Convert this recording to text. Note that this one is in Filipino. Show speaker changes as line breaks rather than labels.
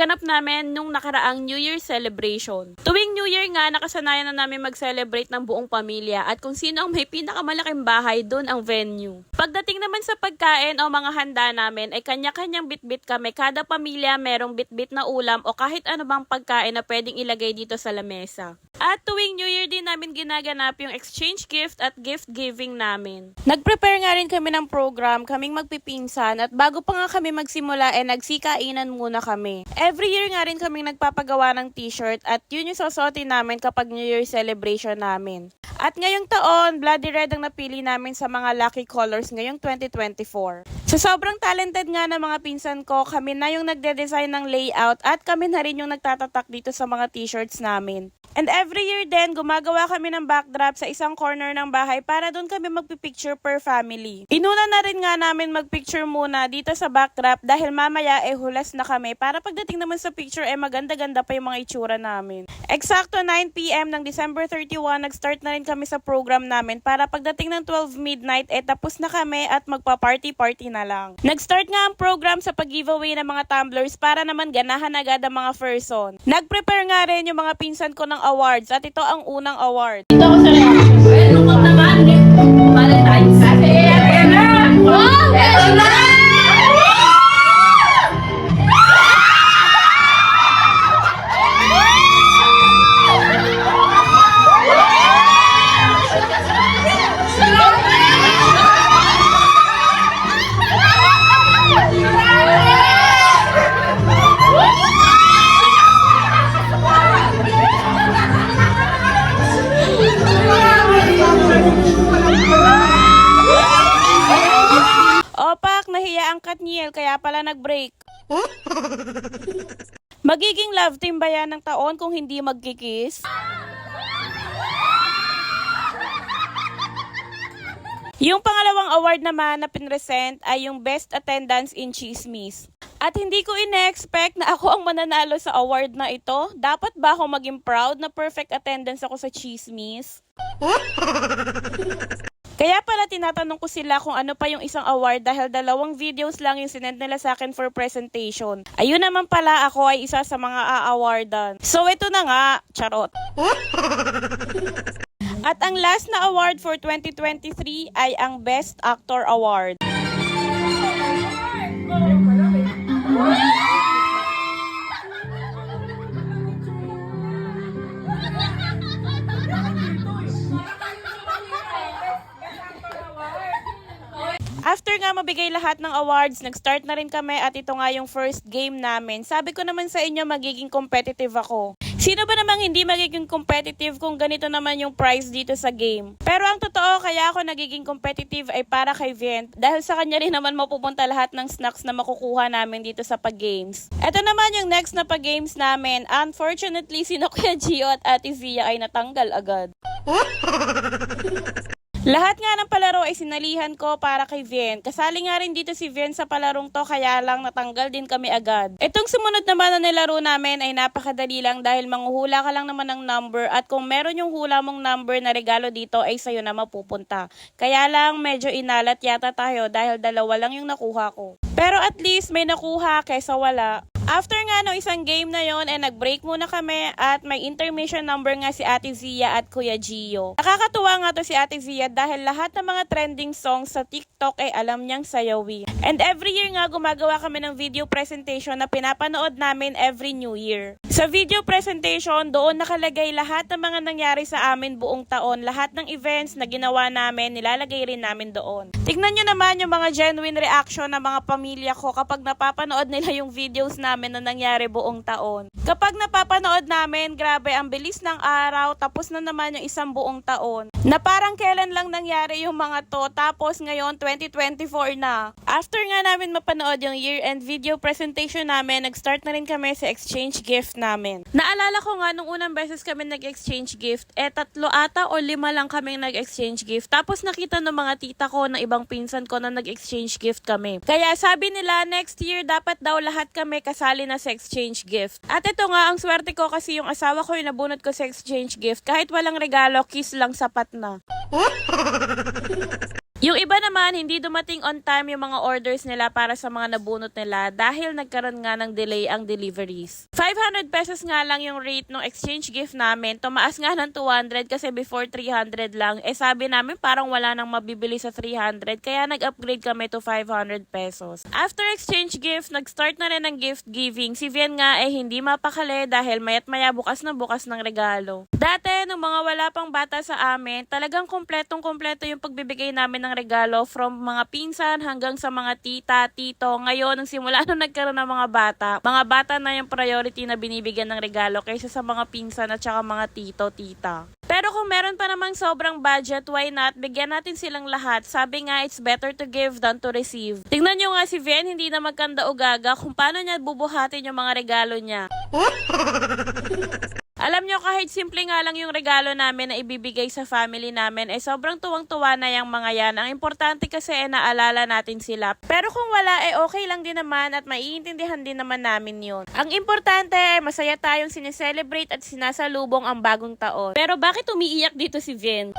naganap namin nung nakaraang New Year celebration. Tuwing New Year nga, nakasanayan na namin mag-celebrate ng buong pamilya at kung sino ang may pinakamalaking bahay, dun ang venue. Pagdating naman sa pagkain o mga handa namin ay kanya-kanyang bitbit kami. Kada pamilya merong bitbit na ulam o kahit ano bang pagkain na pwedeng ilagay dito sa lamesa. At tuwing New Year din namin ginaganap yung exchange gift at gift giving namin. Nag-prepare nga rin kami ng program, kaming magpipinsan at bago pa nga kami magsimula nagsikainan muna kami. Every year nga rin kaming nagpapagawa ng t-shirt at yun yung susuotin namin kapag New Year celebration namin. At ngayong taon, bloody red ang napili namin sa mga lucky colors ngayong 2024. Sa sobrang talented nga ng mga pinsan ko, kami na yung nagde-design ng layout at kami na rin yung nagtatatak dito sa mga t-shirts namin. And every year din, gumagawa kami ng backdrop sa isang corner ng bahay para doon kami magpipicture per family. Inuna na rin nga namin magpicture muna dito sa backdrop dahil mamaya hulas na kami para pagdating naman sa picture maganda-ganda pa yung mga itsura namin. Eksakto 9 PM ng December 31, nag-start na rin kami sa program namin para pagdating ng 12 midnight tapos na kami at magpa-party-party na lang. Nag-start nga ang program sa pag-giveaway ng mga tumblers para naman ganahan agad ang mga person. Nag-prepare nga rin yung mga pinsan ko ng awards at ito ang unang award.
Dito ako sa reaction. Well, lungkot naman. Valentine's. Kasi, ayan na! Wow! Eto na!
Opak, nahiya ang Katniel kaya pala nag-break. Magiging love team ba yan ng taon kung hindi magkikis? Yung pangalawang award naman na pinresent ay yung Best Attendance in Chismis. At hindi ko ine-expect na ako ang mananalo sa award na ito. Dapat ba ako maging proud na perfect attendance ako sa Chismis? Kaya pala tinatanong ko sila kung ano pa yung isang award dahil 2 videos lang yung sinend nila sa akin for presentation. Ayun naman pala ako ay isa sa mga a-awardan. So ito na nga, charot. At ang last na award for 2023 ay ang Best Actor Award. After nga mabigay lahat ng awards, nag-start na rin kami at ito nga yung first game namin. Sabi ko naman sa inyo, magiging competitive ako. Sino ba namang hindi magiging competitive kung ganito naman yung prize dito sa game? Pero ang totoo, kaya ako nagiging competitive ay para kay Vient dahil sa kanya rin naman mapupunta lahat ng snacks na makukuha namin dito sa pag-games. Ito naman yung next na pag-games namin. Unfortunately, sino Kuya Gio at Ate Zia ay natanggal agad. Lahat nga ng palaro ay sinalihan ko para kay Vien. Kasali nga rin dito si Vien sa palarong to kaya lang natanggal din kami agad. Itong sumunod naman na nilaro namin ay napakadali lang dahil manghuhula ka lang naman ng number at kung meron yung hula mong number na regalo dito ay sa'yo na mapupunta. Kaya lang medyo inalat yata tayo dahil 2 lang yung nakuha ko. Pero at least may nakuha kaysa wala. After nga no isang game na yon nag-break muna kami at may intermission number nga si Ate Zia at Kuya Gio. Nakakatuwa nga to si Ate Zia dahil lahat ng mga trending songs sa TikTok ay alam niyang sayawin. And every year nga gumagawa kami ng video presentation na pinapanood namin every New Year. Sa video presentation, doon nakalagay lahat ng mga nangyari sa amin buong taon. Lahat ng events na ginawa namin, nilalagay rin namin doon. Tignan nyo naman yung mga genuine reaction ng mga pamilya ko kapag napapanood nila yung videos namin na nangyari buong taon. Kapag napapanood namin, grabe ang bilis ng araw, tapos na naman yung isang buong taon. Na parang kailan lang nangyari yung mga to, tapos ngayon 2024 na. After nga namin mapanood yung year-end video presentation namin, nag-start na rin kami sa exchange gift namin. Naalala ko nga nung unang beses kami nag-exchange gift, 3 ata o 5 lang kaming nag-exchange gift. Tapos nakita ng mga tita ko na ibang pinsan ko na nag-exchange gift kami. Kaya sabi nila next year dapat daw lahat kami kasali na sa exchange gift. At ito nga ang swerte ko kasi yung asawa ko yung nabunot ko sa exchange gift. Kahit walang regalo, kiss lang sapat na. Yung iba naman, hindi dumating on time yung mga orders nila para sa mga nabunot nila dahil nagkaroon nga ng delay ang deliveries. 500 pesos nga lang yung rate ng exchange gift namin. Tumaas nga ng 200 kasi before 300 lang. Sabi namin parang wala nang mabibili sa 300 kaya nag-upgrade kami to 500 pesos. After exchange gift, nag-start na rin ang gift giving. Si Vian nga hindi mapakali dahil mayat maya bukas na bukas ng regalo. Dati, nung mga wala pang bata sa amin, talagang kompletong-kompleto yung pagbibigay namin ng regalo from mga pinsan hanggang sa mga tita, tito. Ngayon, nung simula nung nagkaroon ng mga bata na yung priority na binibigyan ng regalo kaysa sa mga pinsan at saka mga tito, tita. Pero kung meron pa namang sobrang budget, why not? Bigyan natin silang lahat. Sabi nga, it's better to give than to receive. Tingnan nyo nga si Vian, hindi na magkanda o gaga kung paano niya bubuhatin yung mga regalo niya. Alam nyo, kahit simple nga lang yung regalo namin na ibibigay sa family namin, sobrang tuwang-tuwa na yung mga yan. Ang importante kasi naalala natin sila. Pero kung wala, okay lang din naman at maiintindihan din naman namin yun. Ang importante, masaya tayong sineselebrate at sinasalubong ang bagong taon. Pero bakit umiiyak dito si Vin?